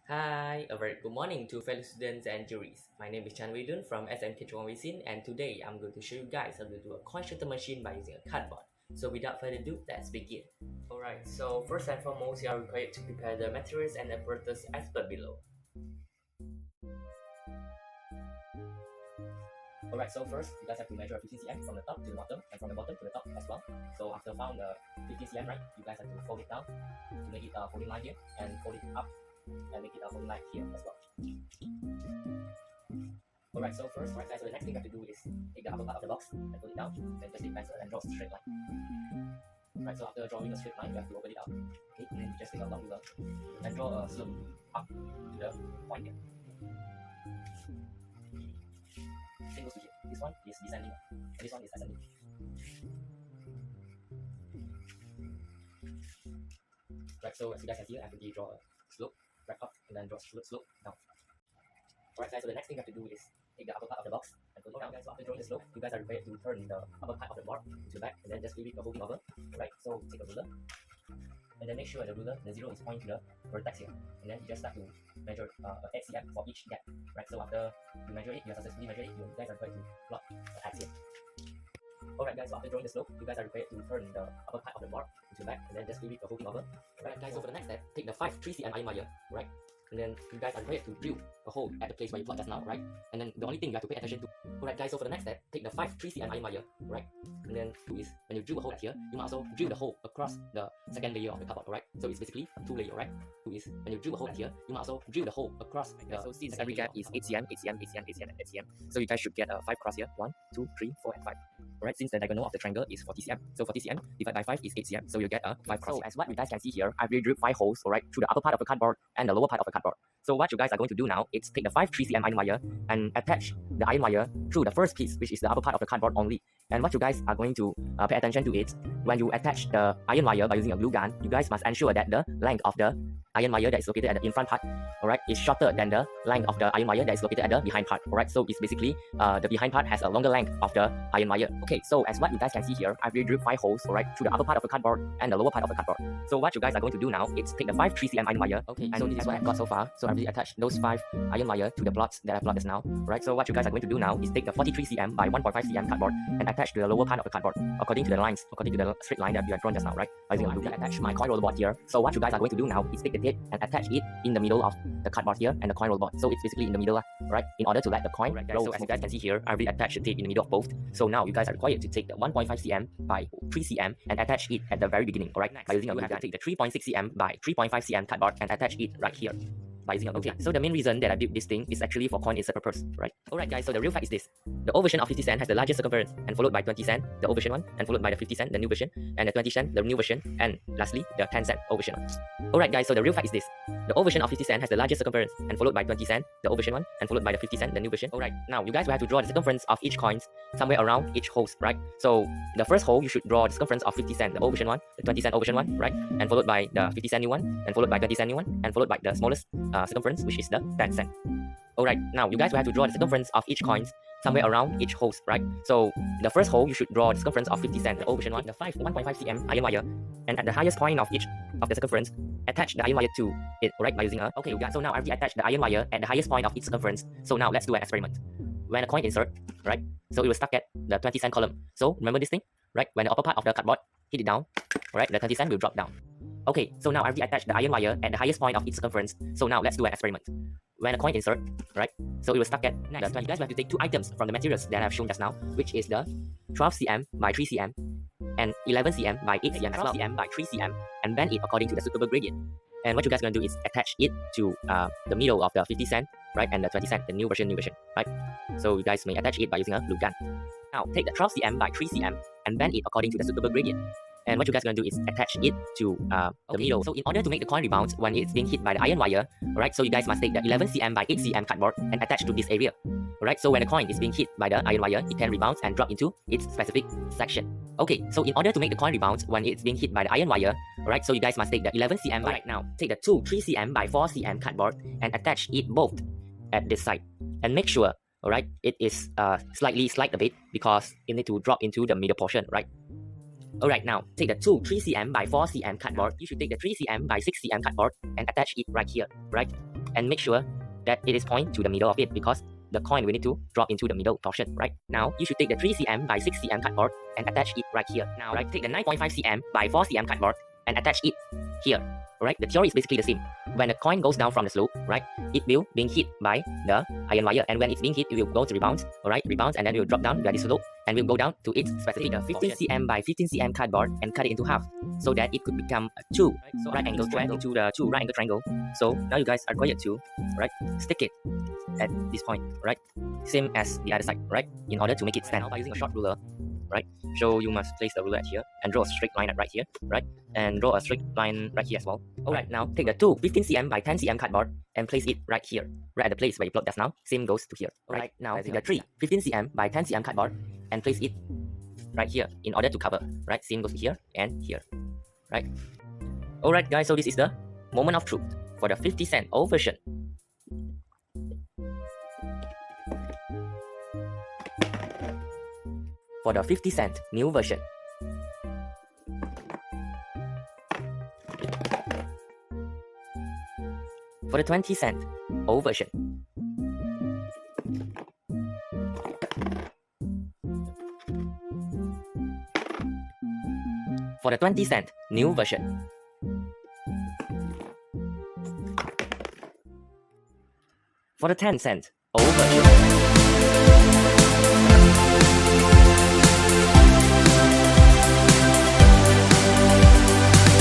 Hi, a very good morning to fellow students and juries. My name is Chan Wei-dun from ISIC-WOU24, and today I'm going to show you guys how to do a coin shooter machine by using a cardboard. So without further ado, let's begin. Alright, so first and foremost, you are required to prepare the materials and apparatus as per below. Alright, so first you guys have to measure 15 cm from the top to the bottom and from the bottom to the top as well. So after found the 15 cm, right, you guys have to fold it down to make it a folding line here and fold it up and make it a folding line here as well. Alright, so first, right guys, so the next thing you have to do is take the upper part of the box and fold it down, then just take pencil and draw a straight line. Right, so after drawing a straight line, you have to open it out. Okay, and then you just take a long ruler and draw a slope up to the point here. Same goes to here. This one is descending and this one is ascending. Right, so as you guys can see, I have to draw a slope right up and then draw a slope down. Alright guys, so the next thing you have to do is take the upper part of the box and put it down. Guys, so after drawing the slope, you guys are required to turn the upper part of the board to the back and then just flip it the whole thing over. Right, so take a ruler and then make sure the ruler, the zero is pointing to the vertex here, and then you just start to measure 8 cm for each gap. Right, so after you measure it, you have successfully measured it, you guys are required to plot the X here. Alright guys, so after drawing the slope, you guys are required to turn the upper part of the board to the back and then just flip it the whole thing over. Alright guys, so for the next step, take the 3 cm iron wire, right? And then you guys are required to drill a hole at the place where you plot just now, right? And then the only thing you have to pay attention to. Alright guys, so for the next step, take the 3 cm iron wire, right? And then is when you drill a hole here, you must also drill the hole across the second layer of the cardboard, alright? So it's basically 2 layers, right? Is when you drill a hole here, you must also drill the hole across the so since every gap is 8 cm, 8 cm, 8 cm, 8 cm, and 8 cm. So you guys should get 5 cross here. 1, 2, 3, 4, and 5. Alright, since the diagonal of the triangle is 40 cm, so 40 cm divided by 5 is 8 cm, so you get a 5 cross. So as what you guys can see here, I've really drilled 5 holes, alright, through the upper part of the cardboard and the lower part of the cardboard. So what you guys are going to do now is take the 3 cm iron wire and attach the iron wire through the first piece, which is the upper part of the cardboard only. And what you guys are going to pay attention to is when you attach the iron wire by using a glue gun, you guys must ensure that the length of the iron wire that is located at the in front part, alright, is shorter than the length of the iron wire that is located at the behind part, alright. So it's basically the behind part has a longer length of the iron wire. Okay, so as what you guys can see here, I've really drilled 5 holes, alright, through the upper part of the cardboard and the lower part of the cardboard. So what you guys are going to do now is take the 3 cm iron wire. Okay, and so this is what I've got so far. So I've really attached those 5 iron wire to the plots that I've plotted now, right? So what you guys are going to do now is take the 43 cm by 1.5 cm cardboard and attach to the lower part of the cardboard according to the lines, according to the straight line that we have drawn just now, right? I will attach my coin roller board here. So what you guys are going to do now is take the tape and attach it in the middle of the cardboard here and the coin roller board. So it's basically in the middle, right? In order to let the coin roll. So as you guys can see here, I already attached the tape in the middle of both. So now you guys are required to take the 1.5 cm by 3 cm and attach it at the very beginning, alright? By using a glue gun, take the 3.6 cm by 3.5 cm cardboard and attach it right here by using a glue gun. So the main reason that I built this thing is actually for coin insert purpose, right? Alright guys, so the real fact is this. The old version of 50 cent has the largest circumference and followed by 20 cent, the old version one, and followed by the 50 cent, the new version, and the 20 cent, the new version, and lastly, the 10 cent old version one. Alright guys, so the real fact is this. The old version of 50 cent has the largest circumference and followed by 20 cent, the old version one, and followed by the 50 cent, the new version. Alright, now you guys will have to draw the circumference of each coins somewhere around each holes, right? So the first hole, you should draw the circumference of 50 cent, the old version one, the 20 cent old version one, right? And followed by the 50 cent new one, and followed by 20 cent new one, and followed by the smallest circumference, which is the 10 cent. Alright, now you guys will have to draw the circumference of each coins somewhere around each holes, right? So the first hole, you should draw the circumference of 50 cent, the old version one, the 1.5 cm iron wire, and at the highest point of each of the circumference, attach the iron wire to it, alright, by using a, okay, so now I've already attached the iron wire at the highest point of each circumference. So now let's do an experiment. When a coin insert, right, so it will stuck at the 20 cent column. So remember this thing, right? When the upper part of the cardboard hit it down, right, the 20 cent will drop down. Okay, so now I've already attached the iron wire at the highest point of each circumference. So now let's do an experiment. When a coin insert, right, so it will stuck at next. You guys will have to take 2 items from the materials that I've shown just now, which is the 12 cm by 3 cm and 11 cm by 8 cm, 12 cm by 3 cm, and bend it according to the suitable gradient. And what you guys are going to do is attach it to the middle of the 50 cent, right, and the 20 cent, the new version, right? So you guys may attach it by using a glue gun. Now take the 12 cm by 3 cm and bend it according to the suitable gradient. And what you guys are going to do is attach it to the middle. So in order to make the coin rebound when it's being hit by the iron wire, alright, so you guys must take the 11 cm by 8 cm cardboard and attach to this area. Alright, so when the coin is being hit by the iron wire, it can rebound and drop into its specific section. Okay, so in order to make the coin rebound when it's being hit by the iron wire, alright, so you guys must take the 11 cm by, now, take the 3 cm by 4 cm cardboard and attach it both at this side. And make sure, alright, it is slightly slide a bit because it need to drop into the middle portion, right? Alright, now take the 3 cm by 4 cm cardboard. You should take the 3 cm by 6 cm cardboard and attach it right here, right? and make sure that it is point to the middle of it, because the coin will need to drop into the middle portion, right? Now, you should take the 3 cm by 6 cm cardboard and attach it right here. Now, right, take the 9.5 cm by 4 cm cardboard and attach it here. Alright, the theory is basically the same. When a coin goes down from the slope, right, it will being hit by the iron wire, and when it's being hit, it will go to rebound, alright, rebounds, and then it will drop down via the slope and will go down to its specific 15 cm by 15 cm cardboard and cut it into half so that it could become a 2 right angle square into the 2 right angle triangle. So now you guys are required to, right, stick it at this point, right, same as the other side, right, in order to make it stand. Now by using a short ruler, right, so you must place the ruler at here and draw a straight line at right here, right, and draw a straight line right here as well. Alright, now take the two 15 cm by 10 cm cardboard and place it right here, right at the place where you plot just now. Same goes to here. Alright, now take the 3 15 cm by 10 cm cardboard and place it right here in order to cover, right, same goes to here and here, right. Alright guys, so this is the moment of truth for the 50-cent old version. For the 50-cent new version. For the 20-cent old version. For the 20-cent new version. For the 10-cent old version.